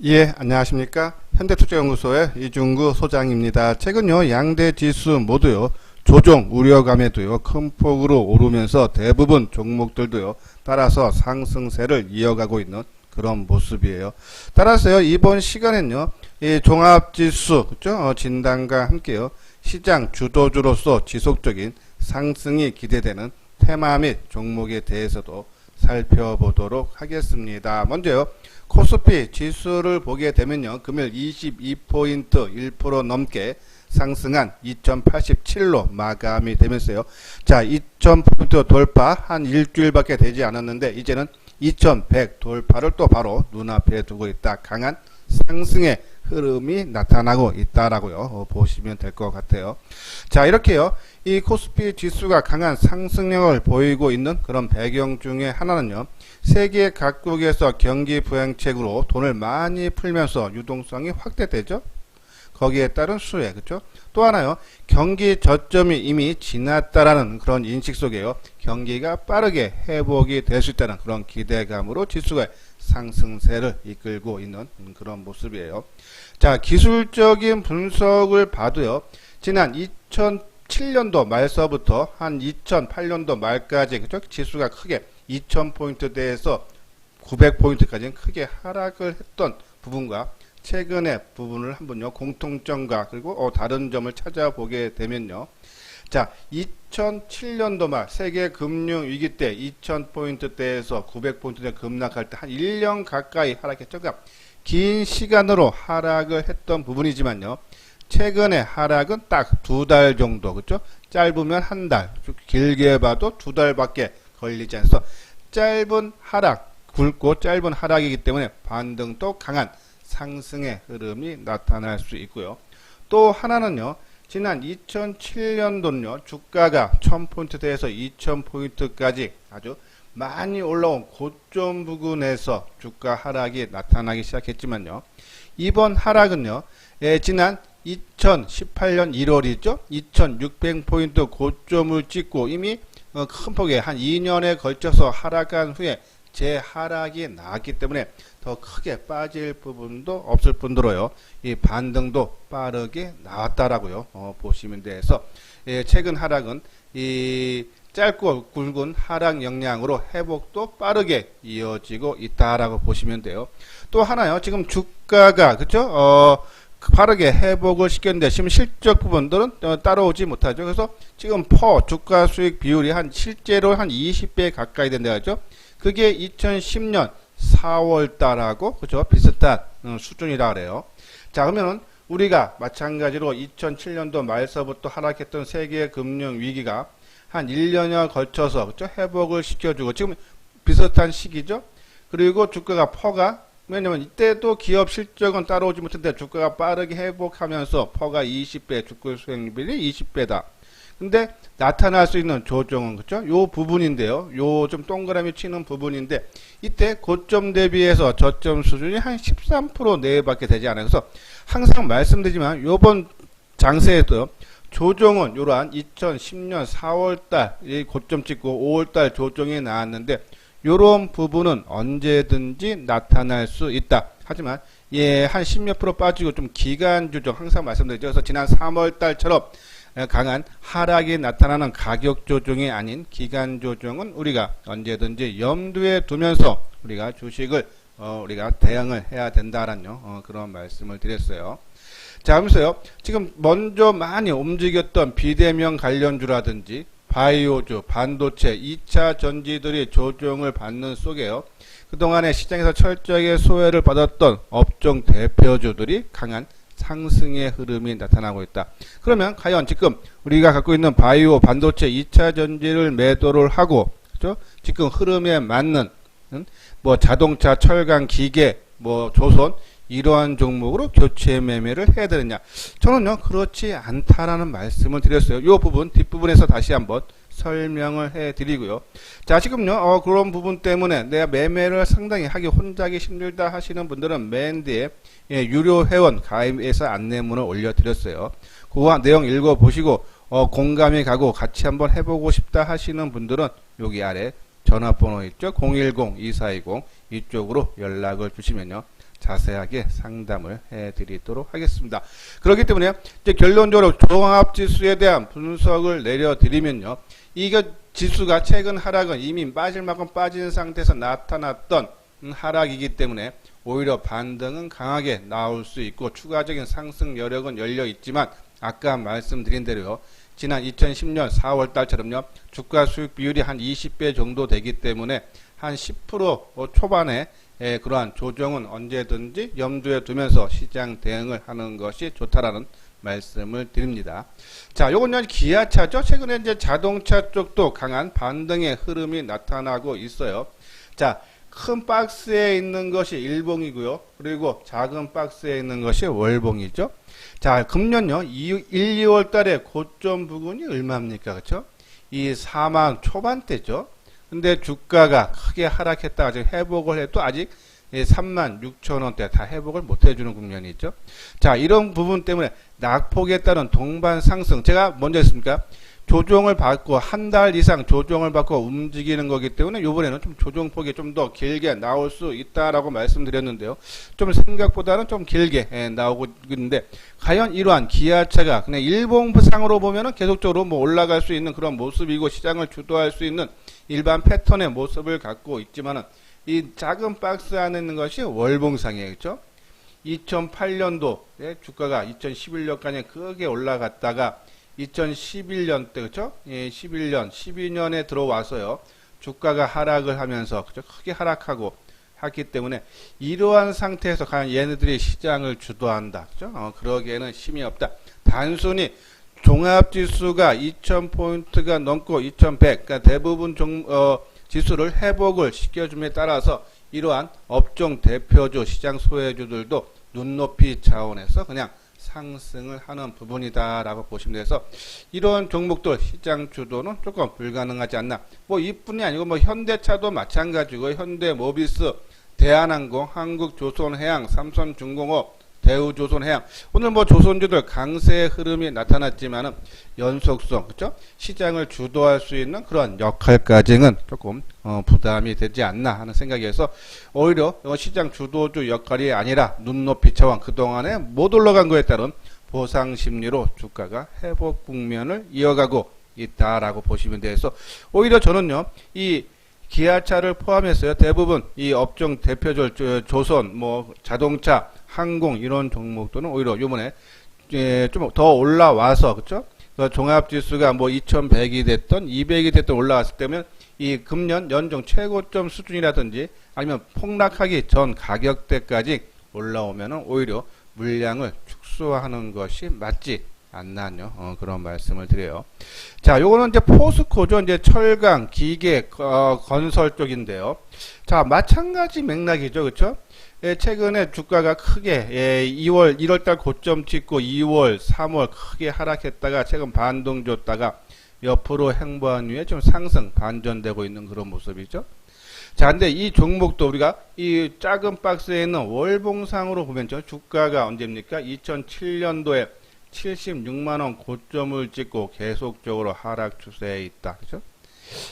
예, 안녕하십니까. 현대투자연구소의 이중구 소장입니다. 최근요, 양대 지수 모두요, 조정 우려감에도요, 큰 폭으로 오르면서 대부분 종목들도요, 따라서 상승세를 이어가고 있는 그런 모습이에요. 따라서요, 이번 시간엔요, 이 종합지수, 그죠? 진단과 함께요, 시장 주도주로서 지속적인 상승이 기대되는 테마 및 종목에 대해서도 살펴보도록 하겠습니다. 먼저요, 코스피 지수를 보게 되면요, 금요일 22포인트 1% 넘게 상승한 2087로 마감이 되면서요. 자, 2000포인트 돌파 한 일주일밖에 되지 않았는데 이제는 2100 돌파를 또 바로 눈앞에 두고 있다. 강한 상승의 흐름이 나타나고 있다라고요. 보시면 될 것 같아요. 자, 이렇게요. 이 코스피 지수가 강한 상승력을 보이고 있는 그런 배경 중에 하나는요. 세계 각국에서 경기 부양책으로 돈을 많이 풀면서 유동성이 확대되죠. 거기에 따른 수혜, 그렇죠? 또 하나요. 경기 저점이 이미 지났다라는 그런 인식 속에요. 경기가 빠르게 회복이 될 수 있다는 그런 기대감으로 지수가 상승세를 이끌고 있는 그런 모습이에요. 자, 기술적인 분석을 봐도요. 지난 2007년도 말서부터 한 2008년도 말까지 그죠? 지수가 크게 2000포인트대에서 900포인트까지는 크게 하락을 했던 부분과 최근의 부분을 한번요 공통점과 그리고 다른 점을 찾아보게 되면요. 자, 2007년도 말 세계 금융 위기 때 2000포인트대에서 900포인트대 급락할 때 한 1년 가까이 하락했죠. 그러니까 긴 시간으로 하락을 했던 부분이지만요. 최근의 하락은 딱 2달 정도, 그렇죠? 짧으면 한 달, 길게 봐도 2달밖에 걸리지 않아서 짧은 하락, 굵고 짧은 하락이기 때문에 반등도 강한 상승의 흐름이 나타날 수 있고요. 또 하나는요. 지난 2007년도는요. 주가가 1000포인트대에서 2000포인트까지 아주 많이 올라온 고점 부근에서 주가 하락이 나타나기 시작했지만요. 이번 하락은요. 지난 2018년 1월이죠. 2600포인트 고점을 찍고 이미 큰 폭의 한 2년에 걸쳐서 하락한 후에 재하락이 나왔기 때문에 더 크게 빠질 부분도 없을 뿐더러요. 이 반등도 빠르게 나왔다라고요. 보시면 돼서 최근 하락은 이 짧고 굵은 하락 영향으로 회복도 빠르게 이어지고 있다라고 보시면 돼요. 또 하나요. 지금 주가가 그죠? 빠르게 회복을 시켰는데 지금 실적 부분들은 따라오지 못하죠. 그래서 지금 주가 수익 비율이 실제로 한 20배 가까이 된다죠. 그게 2010년 4월 달하고 그죠? 비슷한 수준이라 그래요. 자, 그러면은 우리가 마찬가지로 2007년도 말서부터 하락했던 세계 금융 위기가 한 1년여 걸쳐서 그죠? 회복을 시켜주고 지금 비슷한 시기죠. 그리고 주가가 왜냐면 이때도 기업 실적은 따라오지 못했는데 주가가 빠르게 회복하면서 퍼가 20배, 주가 수익률이 20배다. 근데 나타날 수 있는 조정은 그죠? 요 부분인데요. 요 좀 동그라미 치는 부분인데 이때 고점 대비해서 저점 수준이 한 13% 내외밖에 되지 않아요. 그래서 항상 말씀드리지만 요번 장세에도 조정은 요러한 2010년 4월달 고점 찍고 5월달 조정이 나왔는데 요런 부분은 언제든지 나타날 수 있다. 하지만 한 10몇 프로 빠지고 좀 기간 조정 항상 말씀드리죠. 그래서 지난 3월달처럼 강한 하락이 나타나는 가격 조정이 아닌 기간 조정은 우리가 언제든지 염두에 두면서 우리가 주식을 우리가 대응을 해야 된다라는 그런 말씀을 드렸어요. 자, 하면서요. 지금 먼저 많이 움직였던 비대면 관련주라든지 바이오주, 반도체, 2차 전지들이 조정을 받는 속에요. 그동안에 시장에서 철저하게 소외를 받았던 업종 대표주들이 강한 상승의 흐름이 나타나고 있다. 그러면 과연 지금 우리가 갖고 있는 바이오, 반도체, 2차 전지를 매도를 하고 그렇죠? 지금 흐름에 맞는 자동차, 철강, 기계, 조선 이러한 종목으로 교체 매매를 해야 되느냐? 저는요 그렇지 않다라는 말씀을 드렸어요. 이 부분 뒷부분에서 다시 한번 설명을 해드리고요. 자, 지금요 그런 부분 때문에 내가 매매를 상당히 하기 혼자기 힘들다 하시는 분들은 맨 뒤에 유료 회원 가입해서 안내문을 올려드렸어요. 그 내용 읽어보시고 공감이 가고 같이 한번 해보고 싶다 하시는 분들은 여기 아래 전화번호 있죠? 010-2420 이쪽으로 연락을 주시면요. 자세하게 상담을 해드리도록 하겠습니다. 그렇기 때문에 이제 결론적으로 종합지수에 대한 분석을 내려드리면요. 이거 지수가 최근 하락은 이미 빠질 만큼 빠진 상태에서 나타났던 하락이기 때문에 오히려 반등은 강하게 나올 수 있고 추가적인 상승 여력은 열려 있지만 아까 말씀드린 대로요. 지난 2010년 4월 달처럼요. 주가 수익 비율이 한 20배 정도 되기 때문에 한 10% 초반에 그러한 조정은 언제든지 염두에 두면서 시장 대응을 하는 것이 좋다라는 말씀을 드립니다. 자, 요건요 기아차죠. 최근에 이제 자동차 쪽도 강한 반등의 흐름이 나타나고 있어요. 자, 큰 박스에 있는 것이 일봉이고요. 그리고 작은 박스에 있는 것이 월봉이죠. 자, 금년요 1, 2월 달에 고점 부근이 얼마입니까? 그렇죠? 이 4만 초반대죠. 근데 주가가 크게 하락했다가 지금 회복을 해도 아직 3만 6천 원대 다 회복을 못 해주는 국면이 있죠. 자, 이런 부분 때문에 낙폭에 따른 동반 상승, 제가 먼저 했습니까? 조정을 받고 한 달 이상 조정을 받고 움직이는 거기 때문에 이번에는 좀 조정폭이 좀 더 길게 나올 수 있다라고 말씀드렸는데요. 좀 생각보다는 좀 길게 나오고 있는데 과연 이러한 기아차가 그냥 일봉상으로 보면은 계속적으로 뭐 올라갈 수 있는 그런 모습이고 시장을 주도할 수 있는 일반 패턴의 모습을 갖고 있지만은 이 작은 박스 안에 있는 것이 월봉상이에요. 그렇죠? 2008년도에 주가가 2011년까지 크게 올라갔다가 2011년 때, 그쵸? 예, 11년, 12년에 들어와서요. 주가가 하락을 하면서, 그쵸? 크게 하락하고 했기 때문에 이러한 상태에서 과연 얘네들이 시장을 주도한다. 그죠? 그러기에는 힘이 없다. 단순히 종합지수가 2000포인트가 넘고 2100, 그러니까 대부분 지수를 회복을 시켜줌에 따라서 이러한 업종 대표주 시장 소외주들도 눈높이 차원에서 그냥 상승을 하는 부분이다라고 보시면 돼서 이런 종목들 시장 주도는 조금 불가능하지 않나. 뭐 이뿐이 아니고 뭐 현대차도 마찬가지고 현대모비스, 대한항공, 한국조선해양, 삼성중공업, 대우조선해양 오늘 뭐 조선주들 강세의 흐름이 나타났지만은 연속성 그죠? 시장을 주도할 수 있는 그런 역할까지는 조금 부담이 되지 않나 하는 생각에서 오히려 시장 주도주 역할이 아니라 눈높이 차원 그동안에 못 올라간 거에 따른 보상 심리로 주가가 회복 국면을 이어가고 있다라고 보시면 돼서 오히려 저는요 이 기아차를 포함해서요 대부분 이 업종 대표주 조선 뭐 자동차 항공 이런 종목들은 오히려 요번에 좀 더 올라와서 그쵸? 종합지수가 뭐 2100이 됐던 200이 됐던 올라왔을 때면 이 금년 연중 최고점 수준이라든지 아니면 폭락하기 전 가격대까지 올라오면은 오히려 물량을 축소하는 것이 맞지 않나요? 그런 말씀을 드려요. 자, 요거는 이제 포스코죠. 이제 철강, 기계, 건설 쪽인데요. 자, 마찬가지 맥락이죠. 그쵸? 최근에 주가가 크게 1월달 고점 찍고 2월, 3월 크게 하락했다가 최근 반동 줬다가 옆으로 행보한 후에 좀 상승 반전되고 있는 그런 모습이죠. 자, 근데 이 종목도 우리가 이 작은 박스에 있는 월봉상으로 보면 주가가 언제입니까? 2007년도에 76만원 고점을 찍고 계속적으로 하락 추세에 있다. 그죠?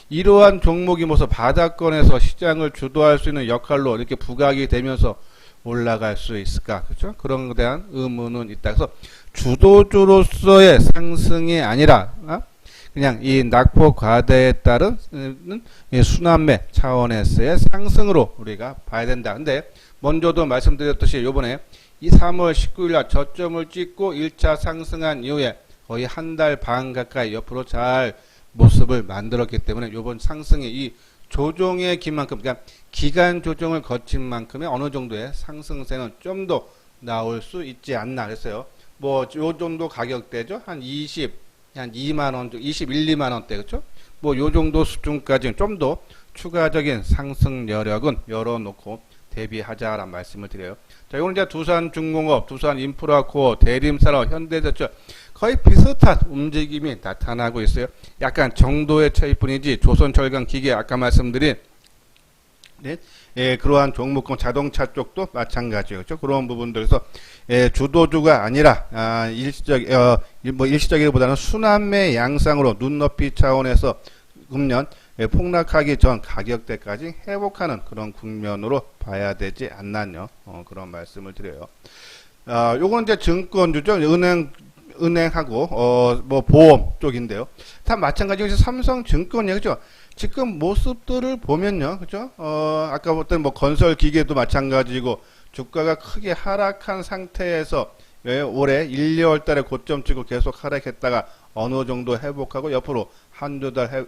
이러한 종목이 모습 바닥권에서 시장을 주도할 수 있는 역할로 이렇게 부각이 되면서 올라갈 수 있을까? 그죠? 그런 것에 대한 의문은 있다. 그래서 주도주로서의 상승이 아니라, 그냥 이 낙폭 과대에 따른 순환매 차원에서의 상승으로 우리가 봐야 된다. 근데 먼저도 말씀드렸듯이 요번에 이 3월 19일 날 저점을 찍고 1차 상승한 이후에 거의 한 달 반 가까이 옆으로 잘 모습을 만들었기 때문에 이번 상승이 이 조정의 기만큼 그러니까 기간 조정을 거친 만큼의 어느 정도의 상승세는 좀 더 나올 수 있지 않나 그랬어요. 뭐 요 정도 가격대죠. 한 2만 원, 21, 2만 원대 그렇죠? 뭐 요 정도 수준까지는 좀 더 추가적인 상승 여력은 열어놓고 대비하자라는 말씀을 드려요. 자, 이거는 이제 두산중공업, 두산인프라코어, 대림산업, 현대제철 거의 비슷한 움직임이 나타나고 있어요. 약간 정도의 차이뿐이지 조선철강 기계 아까 말씀드린 그러한 종목군 자동차 쪽도 마찬가지예요. 그렇죠? 그런 부분들에서 주도주가 아니라 일시적이기보다는 순환매 양상으로 눈높이 차원에서 금년 폭락하기 전 가격대까지 회복하는 그런 국면으로 봐야 되지 않나요? 그런 말씀을 드려요. 요건 이제 증권주죠. 은행하고 뭐 보험 쪽인데요. 다 마찬가지로 삼성증권이죠. 그죠? 지금 모습들을 보면요. 그죠? 아까 봤던 뭐 건설 기계도 마찬가지고 주가가 크게 하락한 상태에서 올해 1, 2월 달에 고점 찍고 계속 하락했다가 어느 정도 회복하고 옆으로 한두 달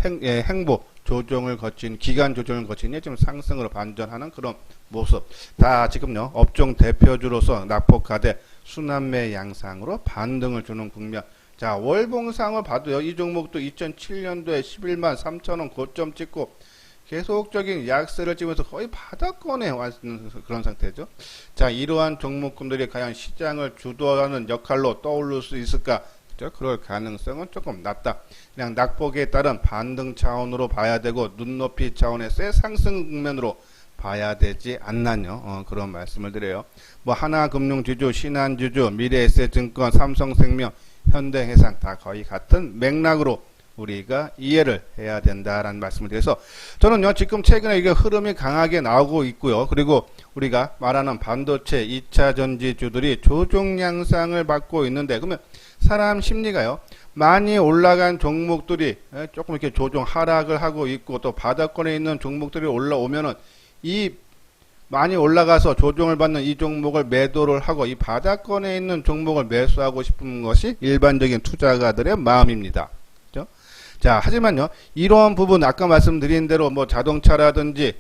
행보 조정을 거친 기간 조정을 거치니 지금 상승으로 반전하는 그런 모습. 다 지금요. 업종 대표주로서 낙폭하되 순환매 양상으로 반등을 주는 국면. 자, 월봉상을 봐도요. 이 종목도 2007년도에 11만 3천원 고점 찍고 계속적인 약세를 찍으면서 거의 바닥권에 와 있는 그런 상태죠. 자, 이러한 종목군들이 과연 시장을 주도하는 역할로 떠오를 수 있을까? 그럴 가능성은 조금 낮다. 그냥 낙폭에 따른 반등 차원으로 봐야 되고 눈높이 차원에서의 상승 국면으로 봐야 되지 않나요? 그런 말씀을 드려요. 뭐 하나금융지주, 신한지주, 미래에셋증권, 삼성생명, 현대해상 다 거의 같은 맥락으로 우리가 이해를 해야 된다라는 말씀을 드려서 저는요 지금 최근에 이게 흐름이 강하게 나오고 있고요. 그리고 우리가 말하는 반도체 2차 전지주들이 조정 양상을 받고 있는데 그러면 사람 심리가요 많이 올라간 종목들이 조금 이렇게 조정 하락을 하고 있고 또 바닥권에 있는 종목들이 올라오면은 이 많이 올라가서 조정을 받는 이 종목을 매도를 하고 이 바닥권에 있는 종목을 매수하고 싶은 것이 일반적인 투자가들의 마음입니다. 그렇죠? 자, 하지만요, 이런 부분, 아까 말씀드린 대로 뭐 자동차라든지,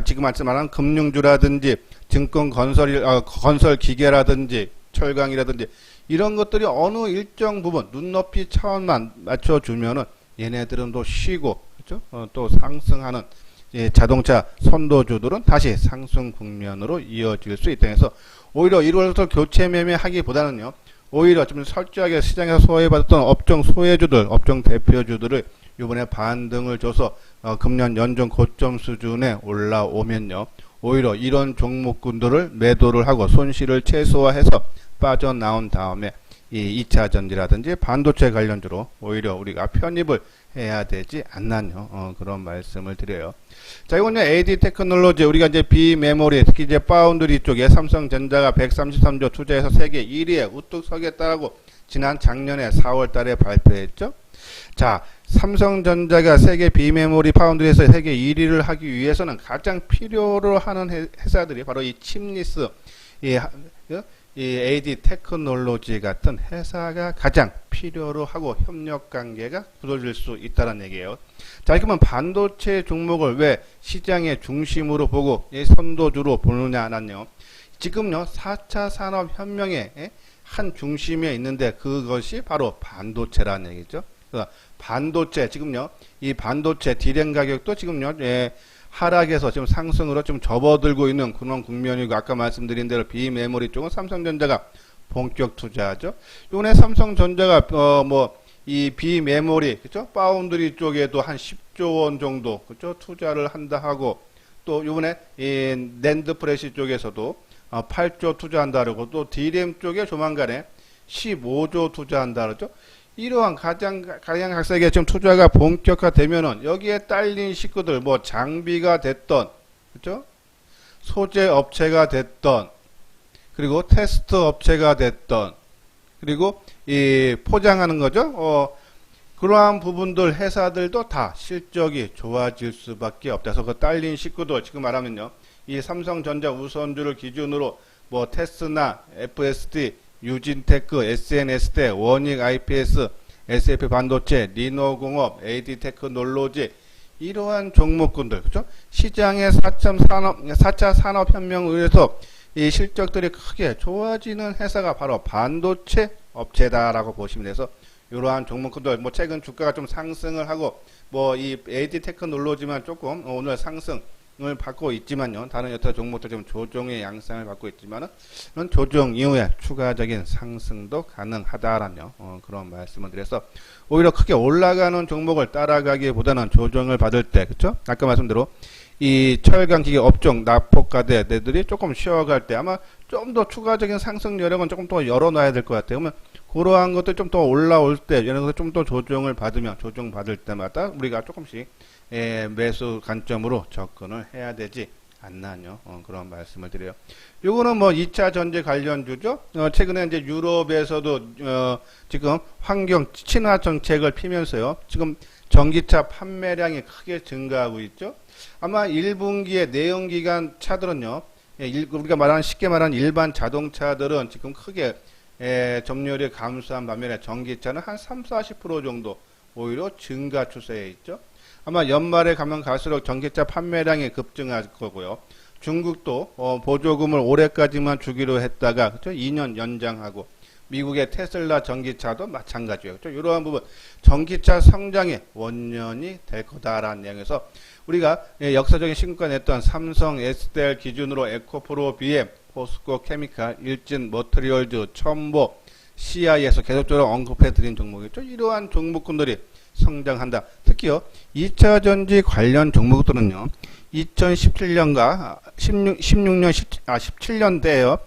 지금 말씀하는 금융주라든지, 증권 건설 기계라든지, 철강이라든지, 이런 것들이 어느 일정 부분, 눈높이 차원만 맞춰주면은 얘네들은 또 쉬고, 그렇죠? 또 상승하는, 자동차 선도주들은 다시 상승 국면으로 이어질 수 있다 해서 오히려 이로부터 교체 매매하기보다는요 오히려 좀 철저하게 시장에서 소외받았던 업종 소외주들 업종 대표주들을 이번에 반등을 줘서 금년 연중 고점 수준에 올라오면요 오히려 이런 종목군들을 매도를 하고 손실을 최소화해서 빠져나온 다음에 이 2차 전지라든지 반도체 관련주로 오히려 우리가 편입을 해야 되지 않나요? 그런 말씀을 드려요. 자, 이건요, AD 테크놀로지, 우리가 이제 비메모리, 특히 이제 파운드리 쪽에 삼성전자가 133조 투자해서 세계 1위에 우뚝 서겠다라고 지난 작년에 4월 달에 발표했죠. 자, 삼성전자가 세계 비메모리 파운드리에서 세계 1위를 하기 위해서는 가장 필요로 하는 회사들이 바로 이 칩리스, 이 AD 테크놀로지 같은 회사가 가장 필요로 하고 협력 관계가 굳어질 수 있다는 얘기예요. 자, 그러면 반도체 종목을 왜 시장의 중심으로 보고 선도주로 보느냐는요. 지금요 4차 산업혁명의 한 중심에 있는데 그것이 바로 반도체라는 얘기죠. 반도체 지금요 이 반도체 디램 가격도 지금요 하락에서 지금 상승으로 좀 접어들고 있는 그런 국면이고 아까 말씀드린 대로 비메모리 쪽은 삼성전자가 본격 투자하죠. 이번에 삼성전자가 이 비메모리 그죠? 파운드리 쪽에도 한 10조 원 정도 그죠? 투자를 한다 하고 또 이번에 이 낸드 프레시 쪽에서도 8조 투자한다 그러고 또 디램 쪽에 조만간에 15조 투자한다 그러죠. 이러한 각양각색의 지금 투자가 본격화되면은 여기에 딸린 식구들 뭐 장비가 됐던 그죠? 소재 업체가 됐던 그리고 테스트 업체가 됐던 그리고 이 포장하는 거죠. 그러한 부분들 회사들도 다 실적이 좋아질 수밖에 없다. 그래서 그 딸린 식구들 지금 말하면요. 이 삼성전자 우선주를 기준으로 뭐 테스나 FSD 유진테크, SNS대, 원익 IPS, SF 반도체, 리노공업, AD 테크놀로지 이러한 종목군들 그죠? 시장의 4차 산업혁명을 위해서 이 실적들이 크게 좋아지는 회사가 바로 반도체 업체다라고 보시면 돼서 이러한 종목군들 뭐 최근 주가가 좀 상승을 하고 뭐 이 AD 테크놀로지만 조금 오늘 상승 을 받고 있지만요. 다른 여타 종목들 좀 조정의 양상을 받고 있지만은 조정 이후에 추가적인 상승도 가능하다라는 그런 말씀을 드려서 오히려 크게 올라가는 종목을 따라가기보다는 조정을 받을 때 그렇죠? 아까 말씀대로 이 철강 기계 업종 낙폭가대들이 조금 쉬어갈 때 아마 좀 더 추가적인 상승 여력은 조금 더 열어놔야 될 것 같아요. 그러면 그러한 것도 좀 더 올라올 때, 예를 들어서 좀 더 조정을 받으면, 조정받을 때마다 우리가 조금씩 매수 관점으로 접근을 해야 되지 않나요? 그런 말씀을 드려요. 요거는 뭐 2차 전지 관련주죠. 최근에 이제 유럽에서도 지금 환경 친화 정책을 피면서요. 지금 전기차 판매량이 크게 증가하고 있죠. 아마 1분기에 내연기관 차들은요. 우리가 말하는 쉽게 말하는 일반 자동차들은 지금 크게 점유율이 감소한 반면에 전기차는 한 30-40% 정도 오히려 증가 추세에 있죠. 아마 연말에 가면 갈수록 전기차 판매량이 급증할 거고요. 중국도 보조금을 올해까지만 주기로 했다가 그렇죠? 2년 연장하고 미국의 테슬라 전기차도 마찬가지예요. 그렇죠? 이러한 부분 전기차 성장의 원년이 될 거다라는 내용에서 우리가 역사적인 신고가 냈던 삼성 SDL 기준으로 에코프로 BM, 포스코 케미칼, 일진 머트리얼즈, 첨보, CI에서 계속적으로 언급해드린 종목이죠. 이러한 종목군들이 성장한다. 특히요 2차 전지 관련 종목들은요 2017년과 17년대에요.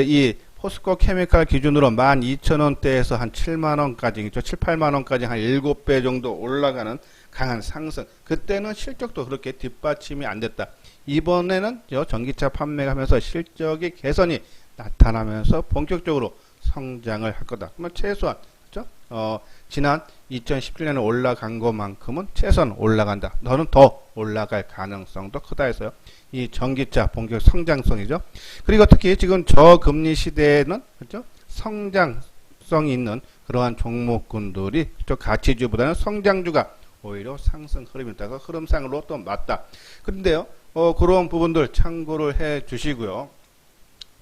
이 포스코 케미칼 기준으로 12,000원대에서 한 7만원까지, 그렇죠? 7, 8만원까지 한 7배 정도 올라가는 강한 상승. 그때는 실적도 그렇게 뒷받침이 안 됐다. 이번에는 전기차 판매가 하면서 실적이 개선이 나타나면서 본격적으로 성장을 할 거다. 그러면 최소한, 그렇죠? 지난 2017년에 올라간 것만큼은 최소한 올라간다. 너는 더 올라갈 가능성도 크다 해서요. 이 전기차 본격 성장성이죠. 그리고 특히 지금 저금리 시대에는 그렇죠? 성장성이 있는 그러한 종목군들이 그렇죠? 가치주보다는 성장주가 오히려 상승 흐름이 따라서 흐름상으로 또 맞다. 그런데요, 그런 부분들 참고를 해 주시고요.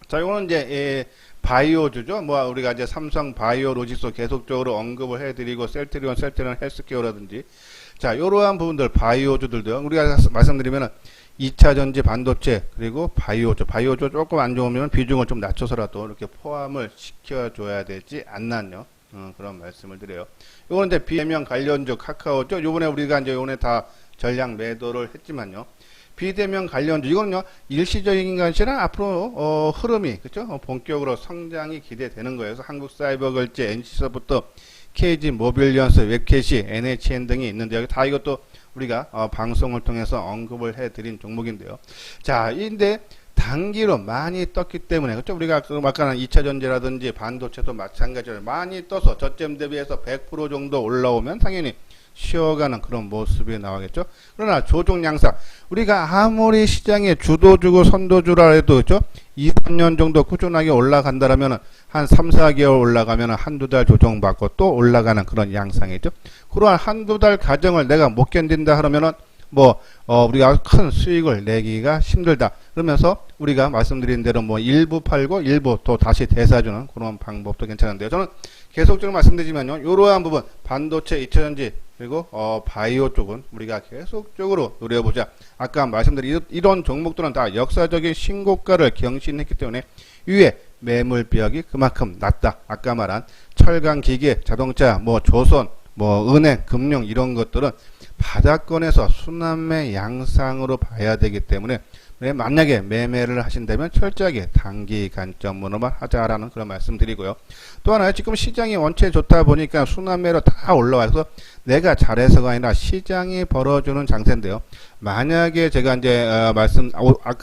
자, 이거는 이제 바이오주죠. 뭐 우리가 이제 삼성 바이오로직스 계속적으로 언급을 해드리고 셀트리온 헬스케어라든지 자 이러한 부분들 바이오주들도요. 우리가 말씀드리면은 2차 전지 반도체 그리고 바이오주 조금 안 좋으면 비중을 좀 낮춰서라도 이렇게 포함을 시켜줘야 되지 않나요? 그런 말씀을 드려요. 이거는 이제 비대면 관련주 카카오죠. 요번에 우리가 이제 요번에 다 전량 매도를 했지만요. 비대면 관련주 이거는요 일시적인 것이 아니라 앞으로 흐름이 그렇죠 본격으로 성장이 기대되는 거예요. 그래서 한국사이버걸즈, NC서부터 KG 모빌리언스, 웹캐시, NHN 등이 있는데 다 이것도 우리가 방송을 통해서 언급을 해드린 종목인데요. 자, 근데 단기로 많이 떴기 때문에 그렇죠 우리가 아까 2차 전지라든지 반도체도 마찬가지로 많이 떠서 저점 대비해서 100% 정도 올라오면 당연히 쉬어가는 그런 모습이 나오겠죠. 그러나 조종 양상 우리가 아무리 시장에 주도주고 선도주라 해도 그렇죠 2, 3년 정도 꾸준하게 올라간다라면 한 3, 4개월 올라가면 한두 달 조정받고 또 올라가는 그런 양상이죠. 그러한 한두 달 과정을 내가 못 견딘다 하면은 우리가 큰 수익을 내기가 힘들다. 그러면서 우리가 말씀드린 대로 일부 팔고 일부 또 다시 대사주는 그런 방법도 괜찮은데요. 저는 계속적으로 말씀드리지만요. 이러한 부분 반도체, 2차전지 그리고 바이오 쪽은 우리가 계속적으로 노려보자. 아까 말씀드린 이런 종목들은 다 역사적인 신고가를 경신했기 때문에 위에 매물벽이 그만큼 낮다. 아까 말한 철강, 기계, 자동차, 조선, 은행, 금융 이런 것들은 바닥권에서 순환매 양상으로 봐야 되기 때문에 만약에 매매를 하신다면 철저하게 단기 관점으로만 하자라는 그런 말씀 드리고요. 또 하나 지금 시장이 원체 좋다 보니까 순환매로 다 올라와서 내가 잘해서가 아니라 시장이 벌어주는 장세인데요. 만약에 제가 이제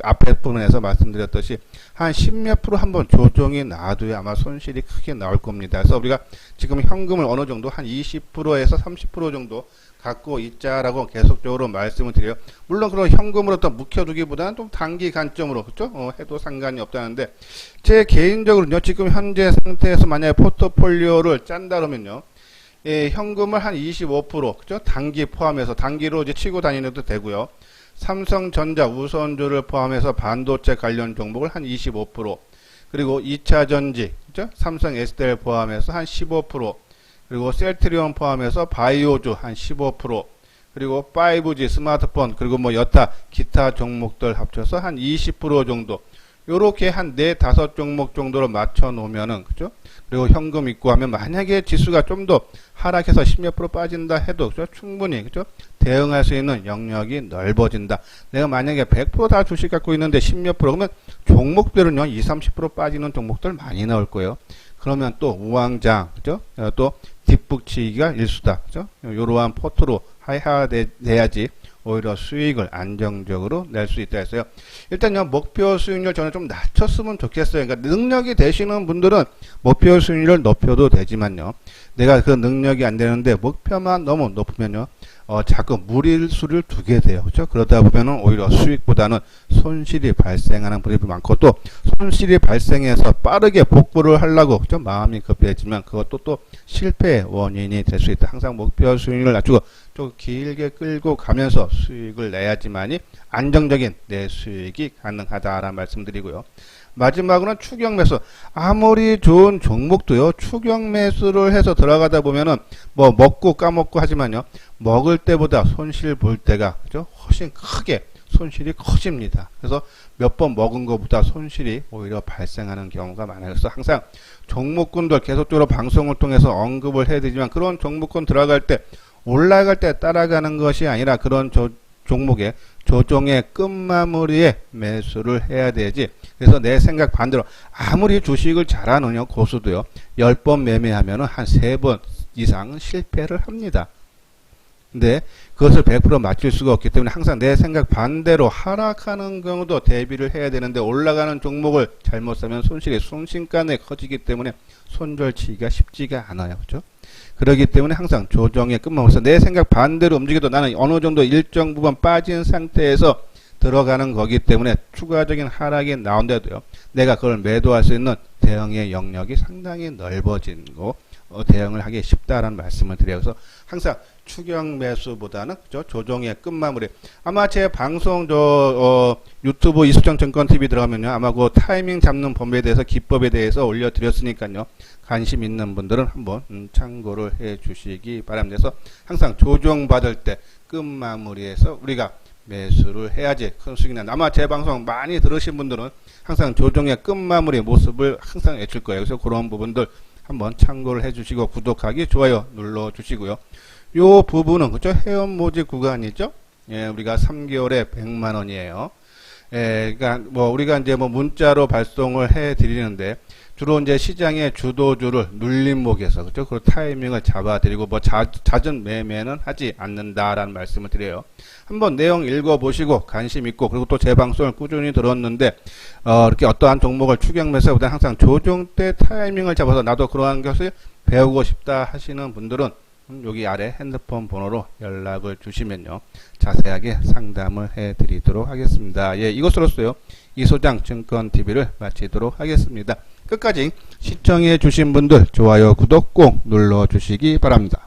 앞에 부분에서 말씀드렸듯이 한 10몇 프로 한번 조정이 나와도요 아마 손실이 크게 나올 겁니다. 그래서 우리가 지금 현금을 어느 정도 한 20%에서 30% 정도 갖고 있자라고 계속적으로 말씀을 드려요. 물론 그런 현금으로 또 묵혀두기보다는 좀 단기 관점으로 그렇죠? 해도 상관이 없다는데 제 개인적으로는요 지금 현재 상태에서 만약에 포트폴리오를 짠다 그러면요 현금을 한 25% 그죠? 단기 포함해서 단기로 이제 치고 다니셔도 되고요. 삼성전자 우선주를 포함해서 반도체 관련 종목을 한 25% 그리고 2차 전지 그죠? 삼성 SDL 포함해서 한 15% 그리고 셀트리온 포함해서 바이오주 한 15% 그리고 5G 스마트폰 그리고 여타 기타 종목들 합쳐서 한 20% 정도 요렇게 한 4, 5종목 정도로 맞춰 놓으면은, 그죠? 그리고 현금 입고 하면 만약에 지수가 좀 더 하락해서 10몇 프로 빠진다 해도, 그죠? 충분히, 그죠? 대응할 수 있는 영역이 넓어진다. 내가 만약에 100%다 주식 갖고 있는데 10몇 프로, 그러면 종목들은요, 20, 30% 빠지는 종목들 많이 나올 거예요. 그러면 또 우왕좌왕, 그죠? 또 뒷북치기가 일수다, 그죠? 요러한 포트로 해야 돼야지 오히려 수익을 안정적으로 낼 수 있다 했어요. 일단요, 목표 수익률 저는 좀 낮췄으면 좋겠어요. 그러니까 능력이 되시는 분들은 목표 수익률을 높여도 되지만요, 내가 그 능력이 안 되는데 목표만 너무 높으면요, 자꾸 무리수를 두게 돼요. 그렇죠? 그러다 보면은 오히려 수익보다는 손실이 발생하는 분들이 많고, 또 손실이 발생해서 빠르게 복구를 하려고, 그죠? 마음이 급해지면 그것도 또 실패의 원인이 될 수 있다. 항상 목표 수익률을 낮추고 좀 길게 끌고 가면서 수익을 내야지만이 안정적인 내 수익이 가능하다라는 말씀드리고요. 마지막으로는 추격 매수. 아무리 좋은 종목도요, 추격 매수를 해서 들어가다 보면은 뭐 먹고 까먹고 하지만요, 먹을 때보다 손실 볼 때가, 그죠? 훨씬 크게 손실이 커집니다. 그래서 몇 번 먹은 것보다 손실이 오히려 발생하는 경우가 많아요. 그래서 항상 종목군들 계속적으로 방송을 통해서 언급을 해드리지만, 그런 종목군 들어갈 때 올라갈 때 따라가는 것이 아니라 그런 종목의 조정의 끝마무리에 매수를 해야 되지. 그래서 내 생각 반대로 아무리 주식을 잘하는 고수도요, 10번 매매하면 한 3번 이상 실패를 합니다. 근데 그것을 100% 맞출 수가 없기 때문에 항상 내 생각 반대로 하락하는 경우도 대비를 해야 되는데, 올라가는 종목을 잘못 사면 손실이 순식간에 커지기 때문에 손절치기가 쉽지가 않아요. 그렇죠? 그렇기 때문에 항상 조정의 끝마무리에서 내 생각 반대로 움직여도 나는 어느 정도 일정 부분 빠진 상태에서 들어가는 거기 때문에 추가적인 하락이 나온데도요, 내가 그걸 매도할 수 있는 대응의 영역이 상당히 넓어지고 대응을 하기 쉽다라는 말씀을 드려요. 그래서 항상 추격 매수보다는, 그죠? 조정의 끝마무리. 아마 제 방송 유튜브 이수정 증권 TV 들어가면요, 아마 그 타이밍 잡는 법에 대해서, 기법에 대해서 올려드렸으니까요, 관심 있는 분들은 한번 참고를 해 주시기 바랍니다. 그래서 항상 조정 받을 때 끝마무리에서 우리가 매수를 해야지 큰 수익이 난다. 아마 제 방송 많이 들으신 분들은 항상 조정의 끝마무리 모습을 항상 외칠 거예요. 그래서 그런 부분들 한번 참고를 해 주시고, 구독하기, 좋아요 눌러 주시고요. 요 부분은, 그죠? 회원 모집 구간이죠? 예, 우리가 3개월에 100만 원이에요. 예, 그러니까 뭐 우리가 이제 뭐 문자로 발송을 해 드리는데, 주로 이제 시장의 주도주를 눌림목에서, 그죠? 그 타이밍을 잡아 드리고, 뭐 잦은 매매는 하지 않는다라는 말씀을 드려요. 한번 내용 읽어 보시고 관심 있고, 그리고 또 제 방송을 꾸준히 들었는데, 이렇게 어떠한 종목을 추격 매수보다 항상 조정 때 타이밍을 잡아서 나도 그러한 것을 배우고 싶다 하시는 분들은 여기 아래 핸드폰 번호로 연락을 주시면요, 자세하게 상담을 해 드리도록 하겠습니다. 예, 이것으로서요, 이소장 증권 TV를 마치도록 하겠습니다. 끝까지 시청해 주신 분들 좋아요, 구독 꼭 눌러 주시기 바랍니다.